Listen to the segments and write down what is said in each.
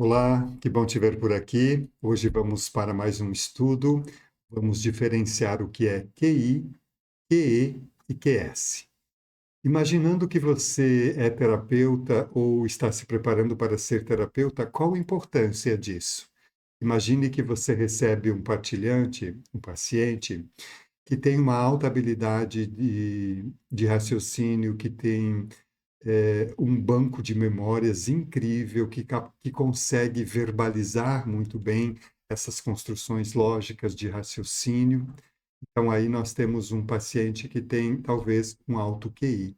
Olá, que bom te ver por aqui. Hoje vamos para mais um estudo. Vamos diferenciar o que é QI, QE e QS. Imaginando que você é terapeuta ou está se preparando para ser terapeuta, qual a importância disso? Imagine que você recebe um partilhante, um paciente, que tem uma alta habilidade de raciocínio, que tem um banco de memórias incrível que consegue verbalizar muito bem essas construções lógicas de raciocínio. Então, aí nós temos um paciente que tem talvez um alto QI.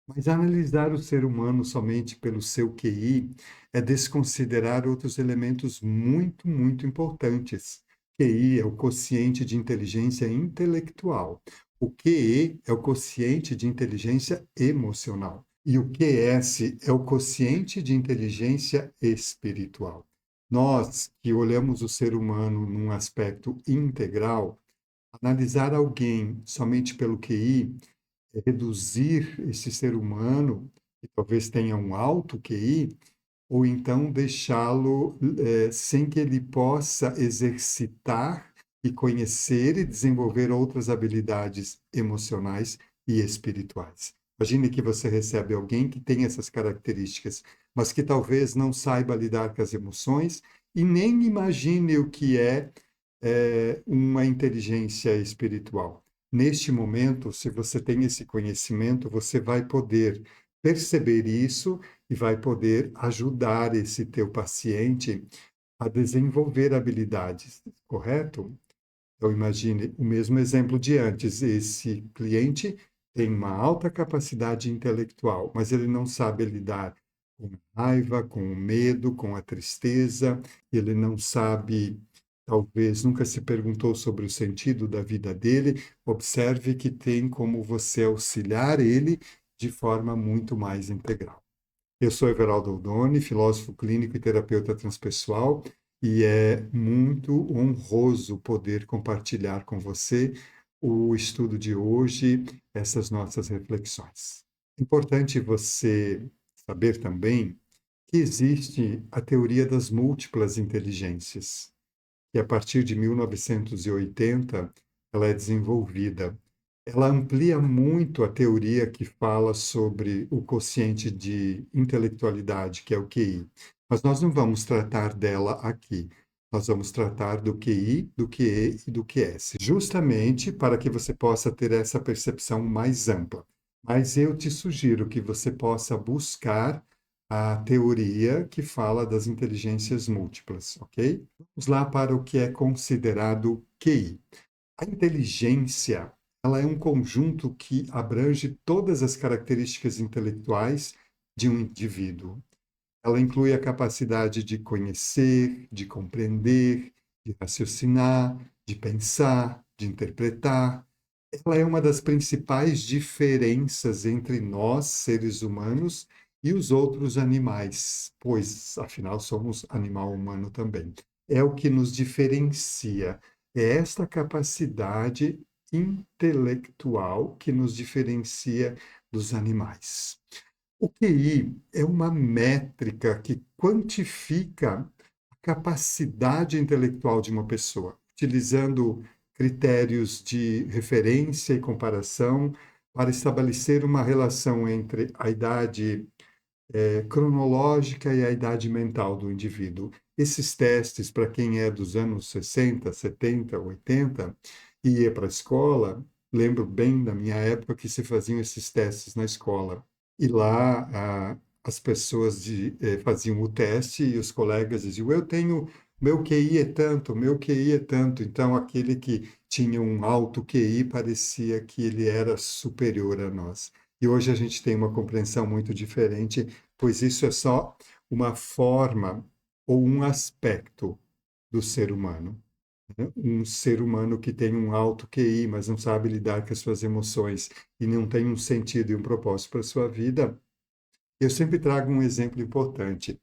Mas analisar o ser humano somente pelo seu QI é desconsiderar outros elementos muito, muito importantes. QI é o quociente de inteligência intelectual. O QE é o quociente de inteligência emocional. E o QS é o quociente de inteligência espiritual. Nós que olhamos o ser humano num aspecto integral, analisar alguém somente pelo QI é reduzir esse ser humano, que talvez tenha um alto QI, ou então deixá-lo sem que ele possa exercitar e conhecer e desenvolver outras habilidades emocionais e espirituais. Imagine que você recebe alguém que tem essas características, mas que talvez não saiba lidar com as emoções e nem imagine o que é uma inteligência espiritual. Neste momento, se você tem esse conhecimento, você vai poder perceber isso e vai poder ajudar esse teu paciente a desenvolver habilidades, correto? Então, imagine o mesmo exemplo de antes. Esse cliente tem uma alta capacidade intelectual, mas ele não sabe lidar com a raiva, com o medo, com a tristeza, ele não sabe, talvez nunca se perguntou sobre o sentido da vida dele. Observe que tem como você auxiliar ele de forma muito mais integral. Eu sou Everaldo Aldoni, filósofo clínico e terapeuta transpessoal, e é muito honroso poder compartilhar com você o estudo de hoje, essas nossas reflexões. Importante você saber também que existe a teoria das múltiplas inteligências, que a partir de 1980 ela é desenvolvida. Ela amplia muito a teoria que fala sobre o quociente de intelectualidade, que é o QI. Mas nós não vamos tratar dela aqui. Nós vamos tratar do QI, do QE e do QS, justamente para que você possa ter essa percepção mais ampla. Mas eu te sugiro que você possa buscar a teoria que fala das inteligências múltiplas, ok? Vamos lá para o que é considerado QI. A inteligência, ela é um conjunto que abrange todas as características intelectuais de um indivíduo. Ela inclui a capacidade de conhecer, de compreender, de raciocinar, de pensar, de interpretar. Ela é uma das principais diferenças entre nós, seres humanos, e os outros animais, pois, afinal, somos animal humano também. É o que nos diferencia. É esta capacidade intelectual que nos diferencia dos animais. O QI é uma métrica que quantifica a capacidade intelectual de uma pessoa, utilizando critérios de referência e comparação para estabelecer uma relação entre a idade cronológica e a idade mental do indivíduo. Esses testes, para quem é dos anos 60, 70, 80 e ia para a escola, lembro bem da minha época que se faziam esses testes na escola. E lá as pessoas faziam o teste e os colegas diziam: Eu tenho, meu QI é tanto, meu QI é tanto. Então, aquele que tinha um alto QI parecia que ele era superior a nós. E hoje a gente tem uma compreensão muito diferente, pois isso é só uma forma ou um aspecto do ser humano, né? Um ser humano que tem um alto QI, mas não sabe lidar com as suas emoções e não tem um sentido e um propósito para a sua vida. Eu sempre trago um exemplo importante.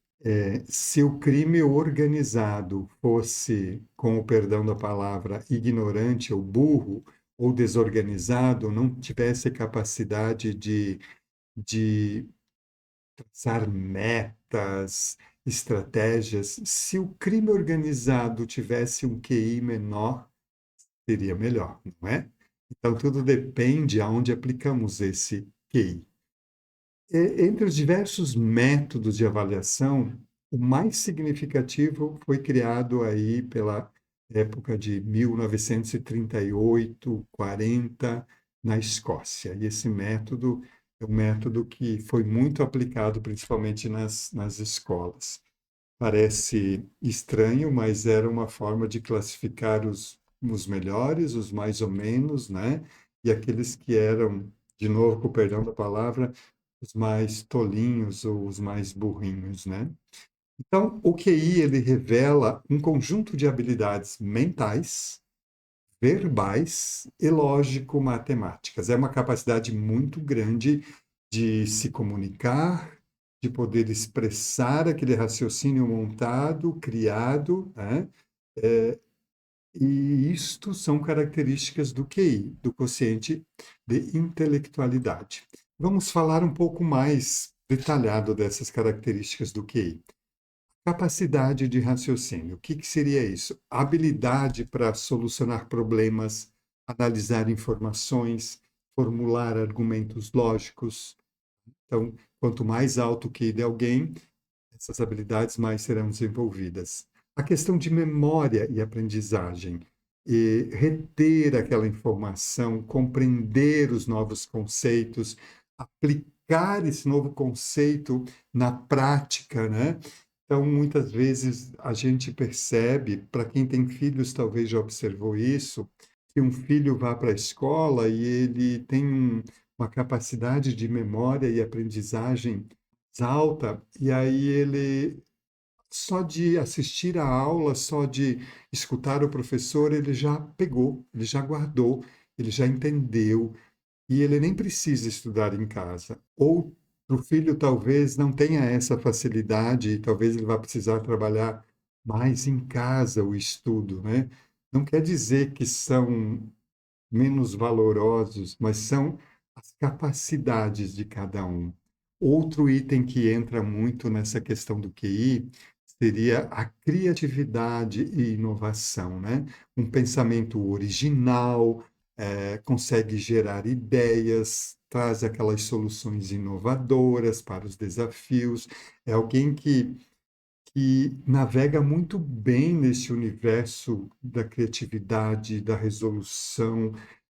Se o crime organizado fosse, com o perdão da palavra, ignorante ou burro, ou desorganizado, não tivesse capacidade de traçar metas estratégias. Se o crime organizado tivesse um QI menor, seria melhor, não é? Então, tudo depende aonde aplicamos esse QI. Entre os diversos métodos de avaliação, o mais significativo foi criado aí pela época de 1938, 40, na Escócia. E esse método é um método que foi muito aplicado, principalmente nas escolas. Parece estranho, mas era uma forma de classificar os melhores, os mais ou menos, né? E aqueles que eram, de novo, com o perdão da palavra, os mais tolinhos ou os mais burrinhos, né? Então, o QI, ele revela um conjunto de habilidades mentais, verbais e lógico-matemáticas. É uma capacidade muito grande de se comunicar, de poder expressar aquele raciocínio montado, criado, né? É, e isto são características do QI, do quociente de intelectualidade. Vamos falar um pouco mais detalhado dessas características do QI. Capacidade de raciocínio. O que seria isso? Habilidade para solucionar problemas, analisar informações, formular argumentos lógicos. Então, quanto mais alto o QI de alguém, essas habilidades mais serão desenvolvidas. A questão de memória e aprendizagem, e reter aquela informação, compreender os novos conceitos, aplicar esse novo conceito na prática, né? Então, muitas vezes a gente percebe, para quem tem filhos, talvez já observou isso, que um filho vá para a escola e ele tem uma capacidade de memória e aprendizagem alta, e aí ele, só de assistir a aula, só de escutar o professor, ele já pegou, ele já guardou, ele já entendeu, e ele nem precisa estudar em casa. Ou o filho talvez não tenha essa facilidade, e talvez ele vá precisar trabalhar mais em casa o estudo, né? Não quer dizer que são menos valorosos, mas são as capacidades de cada um. Outro item que entra muito nessa questão do QI seria a criatividade e inovação, né? Um pensamento original, consegue gerar ideias, traz aquelas soluções inovadoras para os desafios. É alguém que navega muito bem nesse universo da criatividade, da resolução,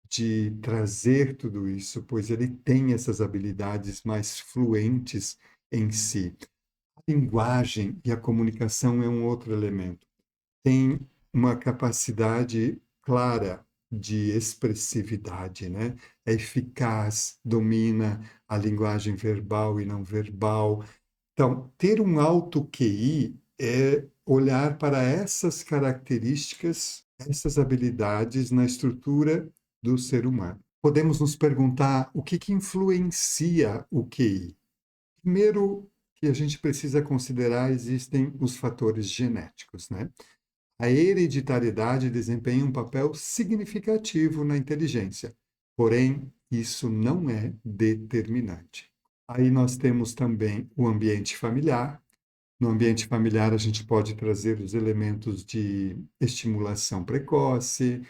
de trazer tudo isso, pois ele tem essas habilidades mais fluentes em si. A linguagem e a comunicação é um outro elemento. Tem uma capacidade clara de expressividade, né? É eficaz, domina a linguagem verbal e não verbal. Então, ter um alto QI é olhar para essas características, essas habilidades na estrutura do ser humano. Podemos nos perguntar o que influencia o QI. Primeiro, que a gente precisa considerar, existem os fatores genéticos, né? A hereditariedade desempenha um papel significativo na inteligência, porém, isso não é determinante. Aí nós temos também o ambiente familiar. No ambiente familiar, a gente pode trazer os elementos de estimulação precoce,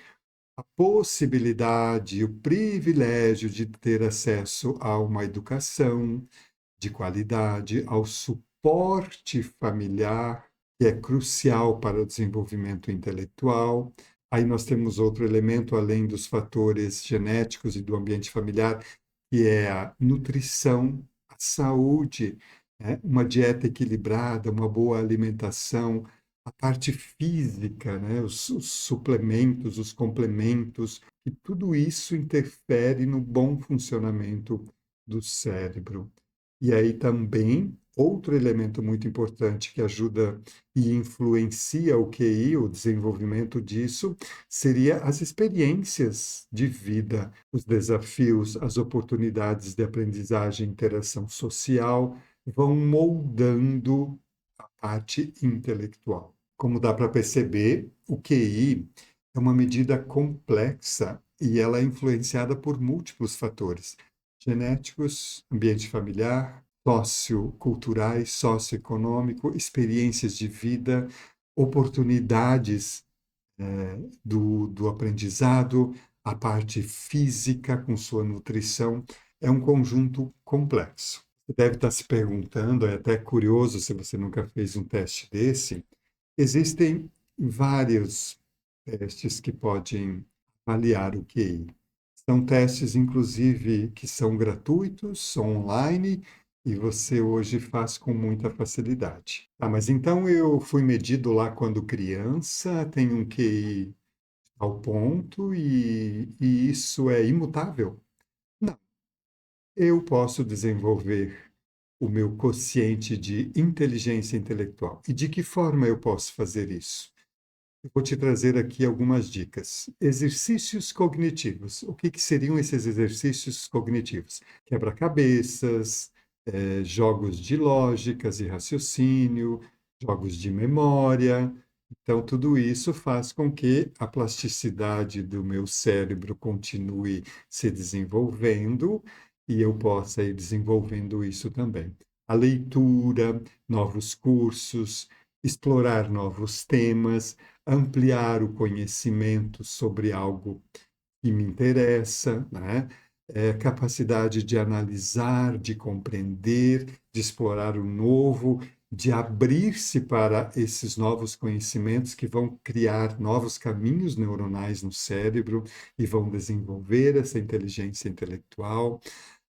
a possibilidade, o privilégio de ter acesso a uma educação de qualidade, ao suporte familiar, que é crucial para o desenvolvimento intelectual. Aí nós temos outro elemento, além dos fatores genéticos e do ambiente familiar, que é a nutrição, a saúde, né? Uma dieta equilibrada, uma boa alimentação, a parte física, né? Os suplementos, os complementos, e tudo isso interfere no bom funcionamento do cérebro. E aí também, outro elemento muito importante que ajuda e influencia o QI, o desenvolvimento disso, seria as experiências de vida, os desafios, as oportunidades de aprendizagem, interação social, vão moldando a parte intelectual. Como dá para perceber, o QI é uma medida complexa e ela é influenciada por múltiplos fatores genéticos, ambiente familiar, socioculturais, socioeconômico, experiências de vida, oportunidades do aprendizado, a parte física com sua nutrição, é um conjunto complexo. Você deve estar se perguntando, é até curioso se você nunca fez um teste desse, existem vários testes que podem avaliar o QI. São testes, inclusive, que são gratuitos, são online, e você hoje faz com muita facilidade. Ah, mas então eu fui medido lá quando criança, tenho um QI ao ponto e isso é imutável? Não. Eu posso desenvolver o meu quociente de inteligência intelectual. E de que forma eu posso fazer isso? Eu vou te trazer aqui algumas dicas. Exercícios cognitivos. O que seriam esses exercícios cognitivos? Quebra-cabeças, jogos de lógicas e raciocínio, jogos de memória. Então, tudo isso faz com que a plasticidade do meu cérebro continue se desenvolvendo e eu possa ir desenvolvendo isso também. A leitura, novos cursos, explorar novos temas, ampliar o conhecimento sobre algo que me interessa, né? Capacidade de analisar, de compreender, de explorar o novo, de abrir-se para esses novos conhecimentos que vão criar novos caminhos neuronais no cérebro e vão desenvolver essa inteligência intelectual.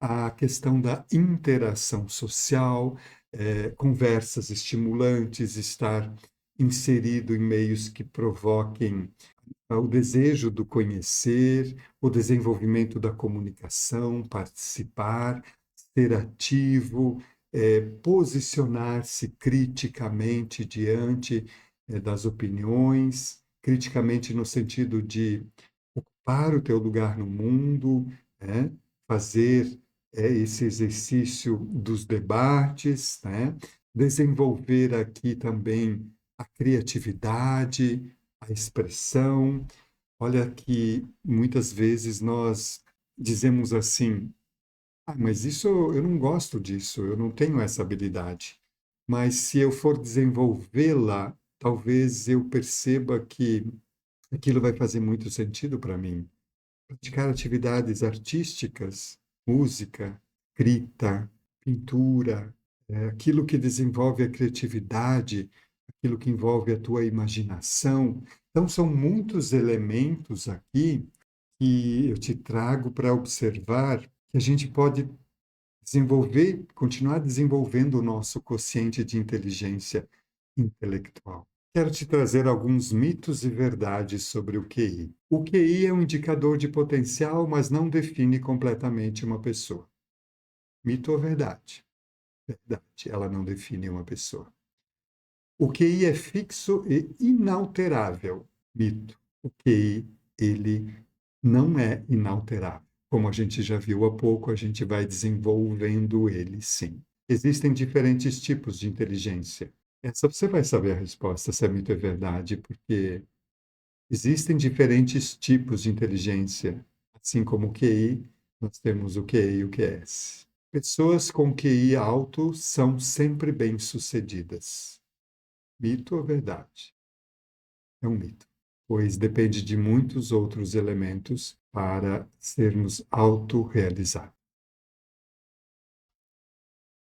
A questão da interação social, conversas estimulantes, estar inserido em meios que provoquem o desejo do conhecer, o desenvolvimento da comunicação, participar, ser ativo, posicionar-se criticamente diante, das opiniões, criticamente no sentido de ocupar o teu lugar no mundo, né? Fazer esse exercício dos debates, né? Desenvolver aqui também a criatividade, a expressão. Olha que muitas vezes nós dizemos assim: ah, mas isso eu não gosto disso, eu não tenho essa habilidade. Mas se eu for desenvolvê-la, talvez eu perceba que aquilo vai fazer muito sentido para mim. Praticar atividades artísticas, música, escrita, pintura, aquilo que desenvolve a criatividade, aquilo que envolve a tua imaginação. Então, são muitos elementos aqui que eu te trago para observar que a gente pode desenvolver, continuar desenvolvendo o nosso quociente de inteligência intelectual. Quero te trazer alguns mitos e verdades sobre o QI. O QI é um indicador de potencial, mas não define completamente uma pessoa. Mito ou verdade? Verdade, ela não define uma pessoa. O QI é fixo e inalterável. Mito. O QI, ele não é inalterável. Como a gente já viu há pouco, a gente vai desenvolvendo ele, sim. Existem diferentes tipos de inteligência. Essa você vai saber a resposta, se é mito ou verdade, porque existem diferentes tipos de inteligência. Assim como o QI, nós temos o QE e o QS. Pessoas com QI alto são sempre bem-sucedidas. Mito ou verdade? É um mito, pois depende de muitos outros elementos para sermos autorrealizados.